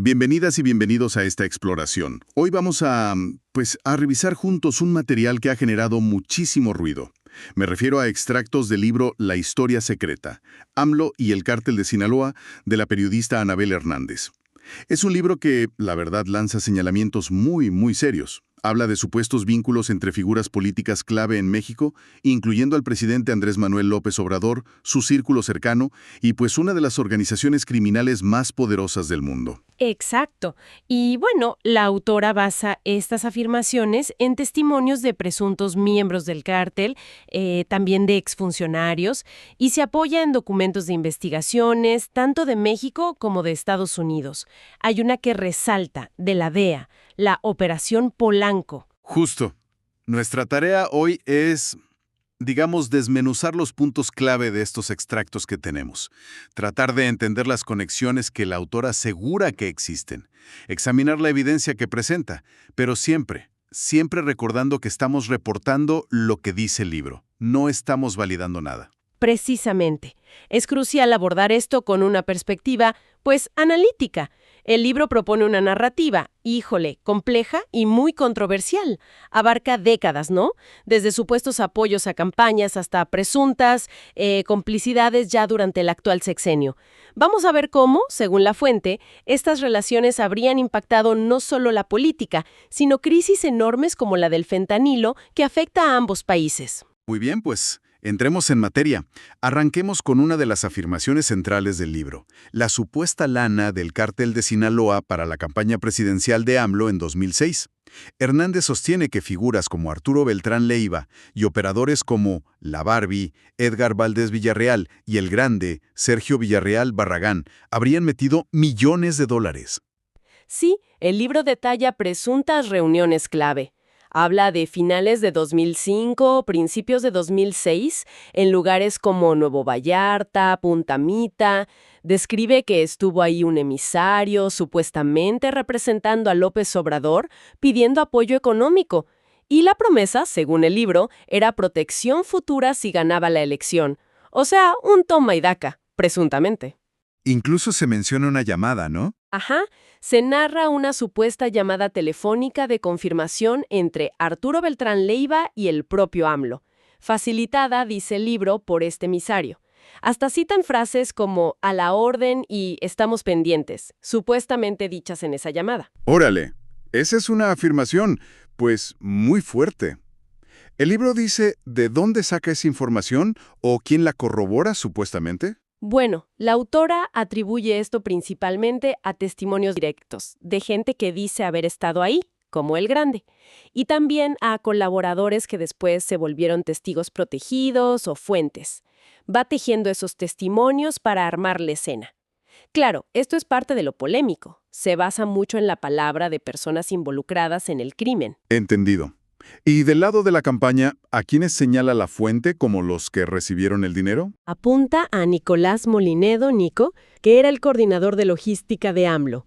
Bienvenidas y bienvenidos a esta exploración. Hoy vamos a revisar juntos un material que ha generado muchísimo ruido. Me refiero a extractos del libro La historia secreta, AMLO y el cártel de Sinaloa, de la periodista Anabel Hernández. Es un libro que, la verdad, lanza señalamientos muy serios. Habla de supuestos vínculos entre figuras políticas clave en México, incluyendo al presidente Andrés Manuel López Obrador, su círculo cercano y pues una de las organizaciones criminales más poderosas del mundo. Exacto. Y bueno, la autora basa estas afirmaciones en testimonios de presuntos miembros del cártel, también de exfuncionarios, y se apoya en documentos de investigaciones, tanto de México como de Estados Unidos. Hay una que resalta, de la DEA, la Operación Polanco. Justo. Nuestra tarea hoy es, digamos, desmenuzar los puntos clave de estos extractos que tenemos. Tratar de entender las conexiones que la autora asegura que existen. Examinar la evidencia que presenta, pero siempre recordando que estamos reportando lo que dice el libro. No estamos validando nada. Precisamente. Es crucial abordar esto con una perspectiva, pues, analítica. El libro propone una narrativa, compleja y muy controversial. Abarca décadas, ¿no? Desde supuestos apoyos a campañas hasta presuntas complicidades ya durante el actual sexenio. Vamos a ver cómo, según la fuente, estas relaciones habrían impactado no solo la política, sino crisis enormes como la del fentanilo que afecta a ambos países. Muy bien, pues entremos en materia. Arranquemos con una de las afirmaciones centrales del libro, la supuesta lana del cártel de Sinaloa para la campaña presidencial de AMLO en 2006. Hernández sostiene que figuras como Arturo Beltrán Leiva y operadores como La Barbie, Edgar Valdés Villarreal y El Grande, Sergio Villarreal Barragán, habrían metido millones de dólares. Sí, el libro detalla presuntas reuniones clave. Habla de finales de 2005, principios de 2006, en lugares como Nuevo Vallarta, Punta Mita. Describe que estuvo ahí un emisario, supuestamente representando a López Obrador, pidiendo apoyo económico. Y la promesa, según el libro, era protección futura si ganaba la elección. O sea, un toma y daca, presuntamente. Incluso se menciona una llamada, ¿no? Ajá, se narra una supuesta llamada telefónica de confirmación entre Arturo Beltrán Leiva y el propio AMLO, facilitada, dice el libro, por este emisario. Hasta citan frases como "a la orden" y "estamos pendientes", supuestamente dichas en esa llamada. Órale, esa es una afirmación, pues, muy fuerte. ¿El libro dice de dónde saca esa información o quién la corrobora, supuestamente? Bueno, la autora atribuye esto principalmente a testimonios directos, de gente que dice haber estado ahí, como El Grande, y también a colaboradores que después se volvieron testigos protegidos o fuentes. Va tejiendo esos testimonios para armar la escena. Claro, esto es parte de lo polémico. Se basa mucho en la palabra de personas involucradas en el crimen. Entendido. Y del lado de la campaña, ¿a quiénes señala la fuente como los que recibieron el dinero? Apunta a Nicolás Molinedo, Nico, que era el coordinador de logística de AMLO,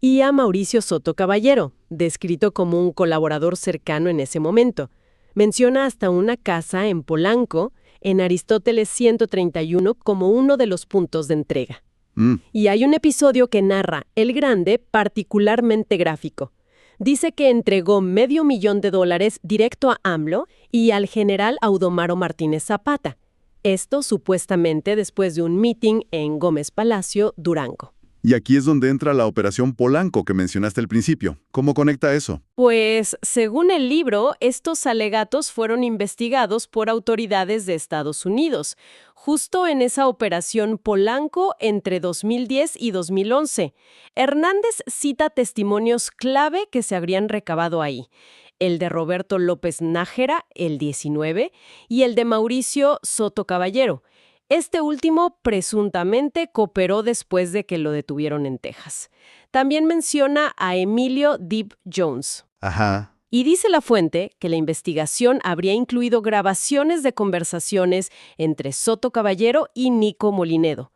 y a Mauricio Soto Caballero, descrito como un colaborador cercano en ese momento. Menciona hasta una casa en Polanco, en Aristóteles 131, como uno de los puntos de entrega. Y hay un episodio que narra El Grande particularmente gráfico. Dice que entregó $500,000 directo a AMLO y al general Audomaro Martínez Zapata. Esto supuestamente después de un meeting en Gómez Palacio, Durango. Y aquí es donde entra la Operación Polanco que mencionaste al principio. ¿Cómo conecta eso? Pues, según el libro, estos alegatos fueron investigados por autoridades de Estados Unidos, justo en esa Operación Polanco entre 2010 y 2011. Hernández cita testimonios clave que se habrían recabado ahí. El de Roberto López Nájera, el 19, y el de Mauricio Soto Caballero. Este último presuntamente cooperó después de que lo detuvieron en Texas. También menciona a Emilio Deep Jones. Ajá. Y dice la fuente que la investigación habría incluido grabaciones de conversaciones entre Soto Caballero y Nico Molinedo.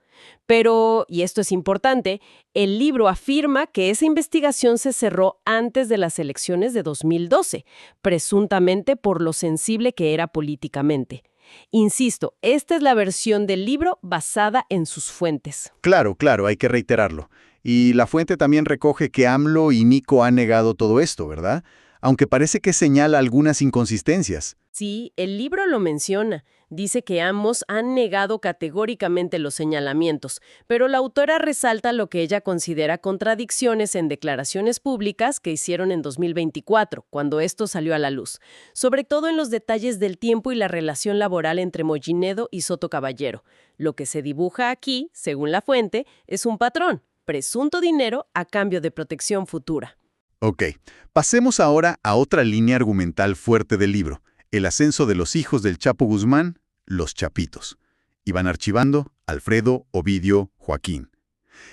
Pero, y esto es importante, el libro afirma que esa investigación se cerró antes de las elecciones de 2012, presuntamente por lo sensible que era políticamente. Insisto, esta es la versión del libro basada en sus fuentes. Claro, hay que reiterarlo. Y la fuente también recoge que AMLO y Nico han negado todo esto, ¿verdad? Aunque parece que señala algunas inconsistencias. Sí, el libro lo menciona. Dice que ambos han negado categóricamente los señalamientos, pero la autora resalta lo que ella considera contradicciones en declaraciones públicas que hicieron en 2024, cuando esto salió a la luz, sobre todo en los detalles del tiempo y la relación laboral entre Moginedo y Soto Caballero. Lo que se dibuja aquí, según la fuente, es un patrón: presunto dinero a cambio de protección futura. Ok, pasemos ahora a otra línea argumental fuerte del libro: el ascenso de los hijos del Chapo Guzmán, los Chapitos. Iván Archibando, Alfredo, Ovidio, Joaquín.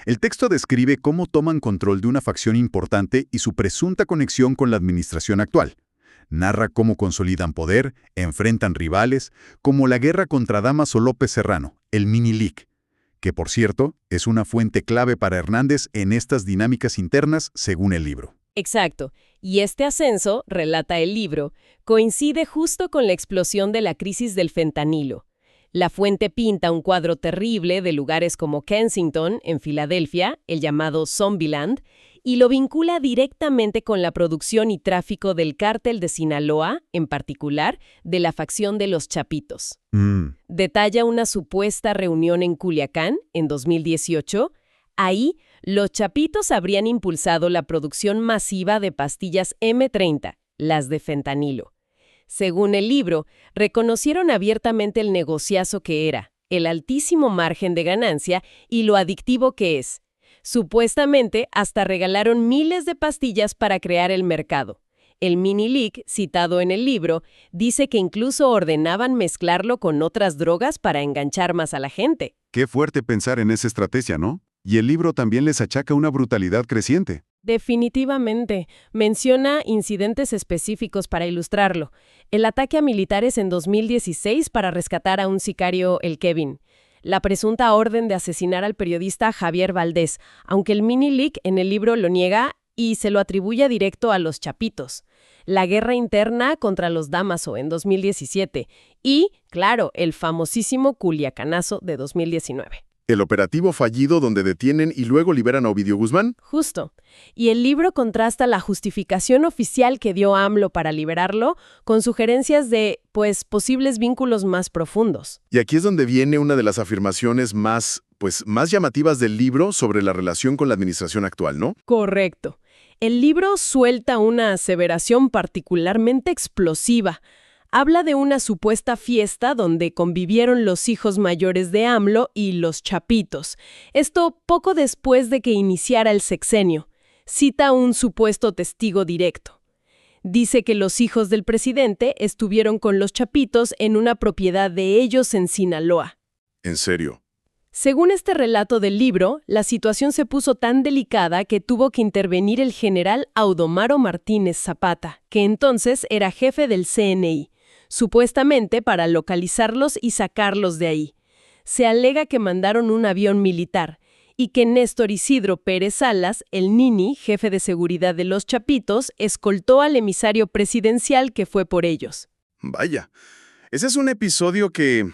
El texto describe cómo toman control de una facción importante y su presunta conexión con la administración actual. Narra cómo consolidan poder, enfrentan rivales, como la guerra contra Dámaso López Serrano, el Mini-Lic, que por cierto es una fuente clave para Hernández en estas dinámicas internas según el libro. Exacto. Y este ascenso, relata el libro, coincide justo con la explosión de la crisis del fentanilo. La fuente pinta un cuadro terrible de lugares como Kensington, en Filadelfia, el llamado Zombieland, y lo vincula directamente con la producción y tráfico del cártel de Sinaloa, en particular, de la facción de los Chapitos. Detalla una supuesta reunión en Culiacán, en 2018. Ahí, los Chapitos habrían impulsado la producción masiva de pastillas M30, las de fentanilo. Según el libro, reconocieron abiertamente el negociazo que era, el altísimo margen de ganancia y lo adictivo que es. Supuestamente, hasta regalaron miles de pastillas para crear el mercado. El Mini-Lic, citado en el libro, dice que incluso ordenaban mezclarlo con otras drogas para enganchar más a la gente. Qué fuerte pensar en esa estrategia, ¿no? Y el libro también les achaca una brutalidad creciente. Definitivamente. Menciona incidentes específicos para ilustrarlo. El ataque a militares en 2016 para rescatar a un sicario, el Kevin. La presunta orden de asesinar al periodista Javier Valdés, aunque el Mini-Lic en el libro lo niega y se lo atribuye directo a los Chapitos. La guerra interna contra los Dámaso en 2017 y, claro, el famosísimo Culiacanazo de 2019. ¿El operativo fallido donde detienen y luego liberan a Ovidio Guzmán? Justo. Y el libro contrasta la justificación oficial que dio AMLO para liberarlo con sugerencias de, posibles vínculos más profundos. Y aquí es donde viene una de las afirmaciones más llamativas del libro sobre la relación con la administración actual, ¿no? Correcto. El libro suelta una aseveración particularmente explosiva. Habla de una supuesta fiesta donde convivieron los hijos mayores de AMLO y los Chapitos. Esto poco después de que iniciara el sexenio. Cita un supuesto testigo directo. Dice que los hijos del presidente estuvieron con los Chapitos en una propiedad de ellos en Sinaloa. ¿En serio? Según este relato del libro, la situación se puso tan delicada que tuvo que intervenir el general Audomaro Martínez Zapata, que entonces era jefe del CNI. Supuestamente para localizarlos y sacarlos de ahí. Se alega que mandaron un avión militar y que Néstor Isidro Pérez Salas, el Nini, jefe de seguridad de los Chapitos, escoltó al emisario presidencial que fue por ellos. Vaya, ese es un episodio que,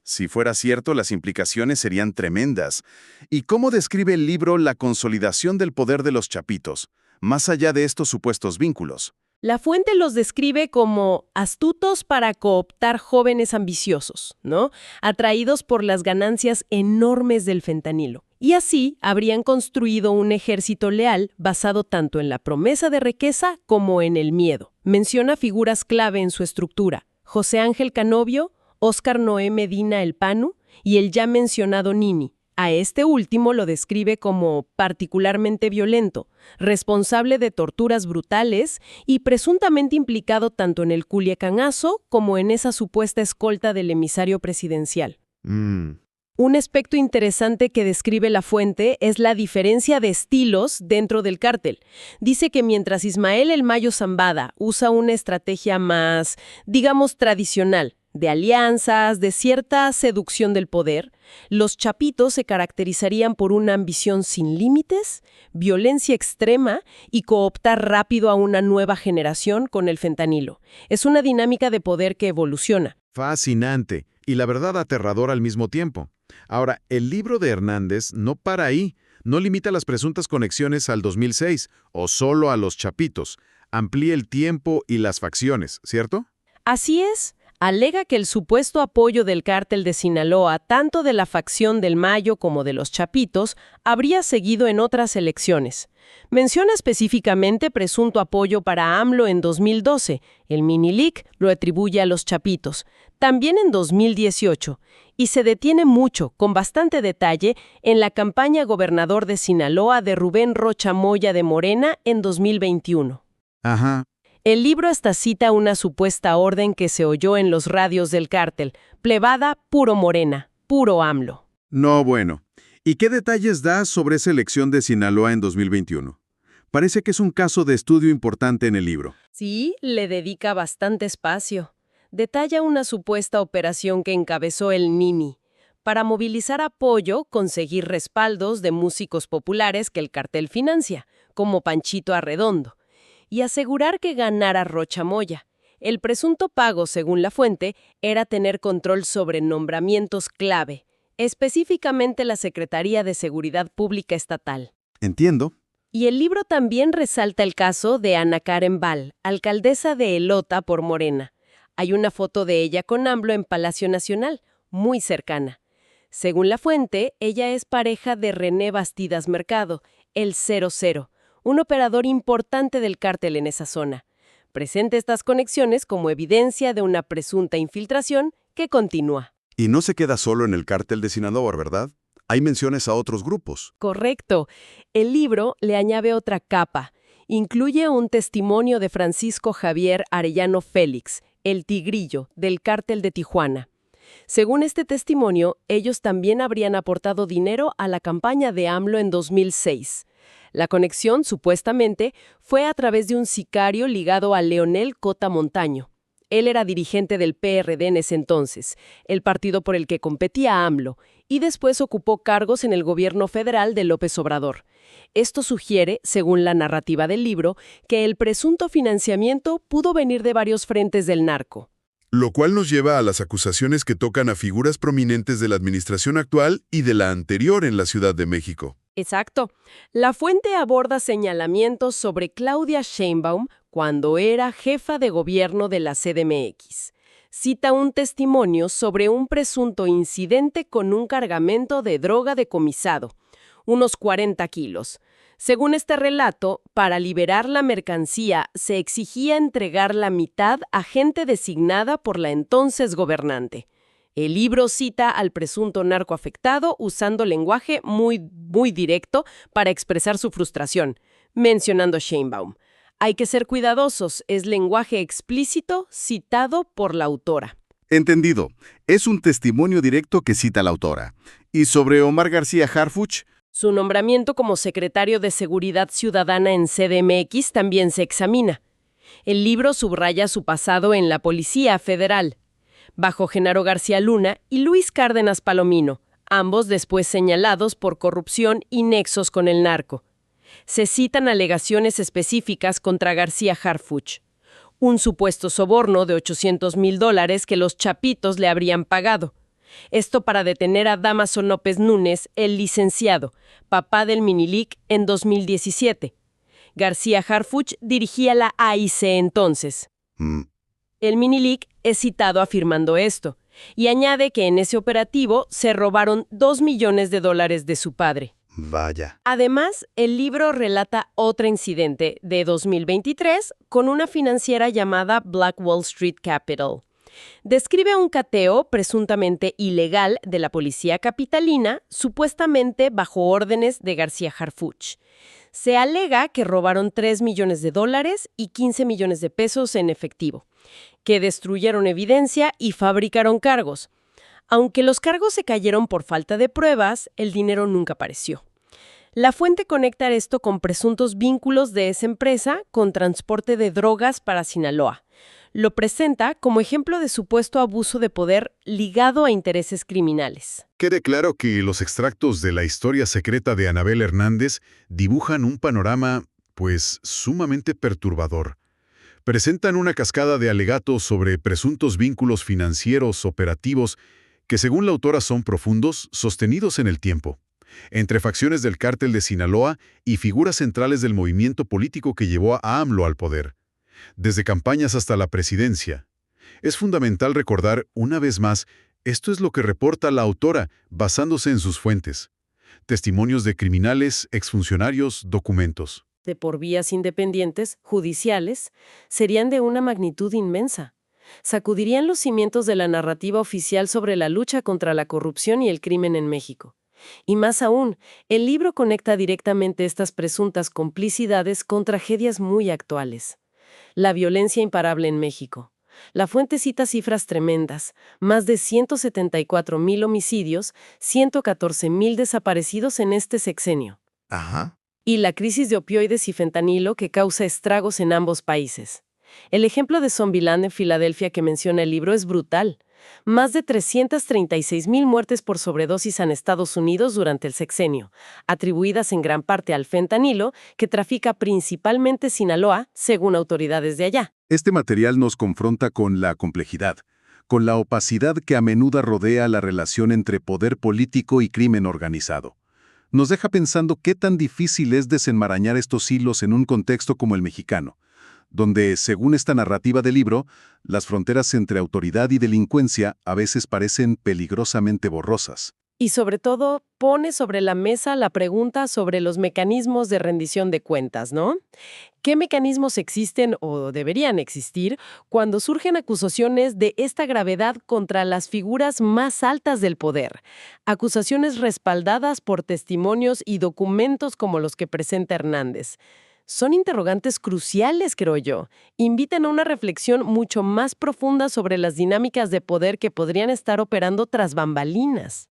si fuera cierto, las implicaciones serían tremendas. ¿Y cómo describe el libro la consolidación del poder de los Chapitos, más allá de estos supuestos vínculos? La fuente los describe como astutos para cooptar jóvenes ambiciosos, ¿no? Atraídos por las ganancias enormes del fentanilo. Y así habrían construido un ejército leal basado tanto en la promesa de riqueza como en el miedo. Menciona figuras clave en su estructura: José Ángel Canovio, Óscar Noé Medina el Panu y el ya mencionado Nini. A este último lo describe como particularmente violento, responsable de torturas brutales y presuntamente implicado tanto en el Culiacanazo como en esa supuesta escolta del emisario presidencial. Un aspecto interesante que describe la fuente es la diferencia de estilos dentro del cártel. Dice que mientras Ismael El Mayo Zambada usa una estrategia más, digamos, tradicional, de alianzas, de cierta seducción del poder, los Chapitos se caracterizarían por una ambición sin límites, violencia extrema y cooptar rápido a una nueva generación con el fentanilo. Es una dinámica de poder que evoluciona. Fascinante y la verdad aterrador al mismo tiempo. Ahora, el libro de Hernández no para ahí. No limita las presuntas conexiones al 2006 o solo a los chapitos. Amplía el tiempo y las facciones, ¿cierto? Así es. Alega que el supuesto apoyo del cártel de Sinaloa, tanto de la facción del Mayo como de los Chapitos, habría seguido en otras elecciones. Menciona específicamente presunto apoyo para AMLO en 2012. El Minilic lo atribuye a los Chapitos. También en 2018. Y se detiene mucho, con bastante detalle, en la campaña gobernador de Sinaloa de Rubén Rocha Moya de Morena en 2021. Ajá. El libro hasta cita una supuesta orden que se oyó en los radios del cártel: plebada, puro Morena, puro AMLO. No, bueno. ¿Y qué detalles da sobre esa elección de Sinaloa en 2021? Parece que es un caso de estudio importante en el libro. Sí, le dedica bastante espacio. Detalla una supuesta operación que encabezó el Nini para movilizar apoyo, conseguir respaldos de músicos populares que el cartel financia, como Panchito Arredondo, y asegurar que ganara Rocha Moya. El presunto pago, según la fuente, era tener control sobre nombramientos clave, específicamente la Secretaría de Seguridad Pública Estatal. Entiendo. Y el libro también resalta el caso de Ana Karen Val, alcaldesa de Elota por Morena. Hay una foto de ella con AMLO en Palacio Nacional, muy cercana. Según la fuente, ella es pareja de René Bastidas Mercado, el 00, un operador importante del cártel en esa zona. Presenta estas conexiones como evidencia de una presunta infiltración que continúa. Y no se queda solo en el cártel de Sinaloa, ¿verdad? Hay menciones a otros grupos. Correcto. El libro le añade otra capa. Incluye un testimonio de Francisco Javier Arellano Félix, el Tigrillo, del cártel de Tijuana. Según este testimonio, ellos también habrían aportado dinero a la campaña de AMLO en 2006. La conexión, supuestamente, fue a través de un sicario ligado a Leonel Cota Montaño. Él era dirigente del PRD en ese entonces, el partido por el que competía AMLO, y después ocupó cargos en el gobierno federal de López Obrador. Esto sugiere, según la narrativa del libro, que el presunto financiamiento pudo venir de varios frentes del narco. Lo cual nos lleva a las acusaciones que tocan a figuras prominentes de la administración actual y de la anterior en la Ciudad de México. Exacto. La fuente aborda señalamientos sobre Claudia Sheinbaum cuando era jefa de gobierno de la CDMX. Cita un testimonio sobre un presunto incidente con un cargamento de droga decomisado, unos 40 kilos. Según este relato, para liberar la mercancía se exigía entregar la mitad a gente designada por la entonces gobernante. El libro cita al presunto narco afectado usando lenguaje muy directo para expresar su frustración, mencionando Sheinbaum. Hay que ser cuidadosos, es lenguaje explícito citado por la autora. Entendido. Es un testimonio directo que cita la autora. ¿Y sobre Omar García Harfuch? Su nombramiento como secretario de Seguridad Ciudadana en CDMX también se examina. El libro subraya su pasado en la Policía Federal, bajo Genaro García Luna y Luis Cárdenas Palomino, ambos después señalados por corrupción y nexos con el narco. Se citan alegaciones específicas contra García Harfuch. Un supuesto soborno de $800,000 que los chapitos le habrían pagado. Esto para detener a Dámaso López Núñez, el licenciado, papá del Minilic, en 2017. García Harfuch dirigía la AIC entonces. El Minilic es citado afirmando esto, y añade que en ese operativo se robaron $2 millones de su padre. Vaya. Además, el libro relata otro incidente de 2023 con una financiera llamada Black Wall Street Capital. Describe un cateo presuntamente ilegal de la policía capitalina, supuestamente bajo órdenes de García Harfuch. Se alega que robaron $3 millones y 15 millones de pesos en efectivo, que destruyeron evidencia y fabricaron cargos. Aunque los cargos se cayeron por falta de pruebas, el dinero nunca apareció. La fuente conecta esto con presuntos vínculos de esa empresa con transporte de drogas para Sinaloa. Lo presenta como ejemplo de supuesto abuso de poder ligado a intereses criminales. Quede claro que los extractos de la historia secreta de Anabel Hernández dibujan un panorama, pues, sumamente perturbador. Presentan una cascada de alegatos sobre presuntos vínculos financieros operativos que, según la autora, son profundos, sostenidos en el tiempo. entre facciones del cártel de Sinaloa y figuras centrales del movimiento político que llevó a AMLO al poder, desde campañas hasta la presidencia. Es fundamental recordar, una vez más, esto es lo que reporta la autora, basándose en sus fuentes. Testimonios de criminales, exfuncionarios, documentos. De por vías independientes, judiciales, serían de una magnitud inmensa. Sacudirían los cimientos de la narrativa oficial sobre la lucha contra la corrupción y el crimen en México. Y más aún, el libro conecta directamente estas presuntas complicidades con tragedias muy actuales. La violencia imparable en México. La fuente cita cifras tremendas, más de 174,000 homicidios, 114,000 desaparecidos en este sexenio. Ajá. Y la crisis de opioides y fentanilo que causa estragos en ambos países. El ejemplo de Zombieland en Filadelfia que menciona el libro es brutal. Más de 336,000 muertes por sobredosis en Estados Unidos durante el sexenio, atribuidas en gran parte al fentanilo, que trafica principalmente Sinaloa, según autoridades de allá. Este material nos confronta con la complejidad, con la opacidad que a menudo rodea la relación entre poder político y crimen organizado. Nos deja pensando qué tan difícil es desenmarañar estos hilos en un contexto como el mexicano, donde, según esta narrativa del libro, las fronteras entre autoridad y delincuencia a veces parecen peligrosamente borrosas. Y sobre todo, pone sobre la mesa la pregunta sobre los mecanismos de rendición de cuentas, ¿no? ¿Qué mecanismos existen o deberían existir cuando surgen acusaciones de esta gravedad contra las figuras más altas del poder? Acusaciones respaldadas por testimonios y documentos como los que presenta Hernández. Son interrogantes cruciales, creo yo. Invitan a una reflexión mucho más profunda sobre las dinámicas de poder que podrían estar operando tras bambalinas.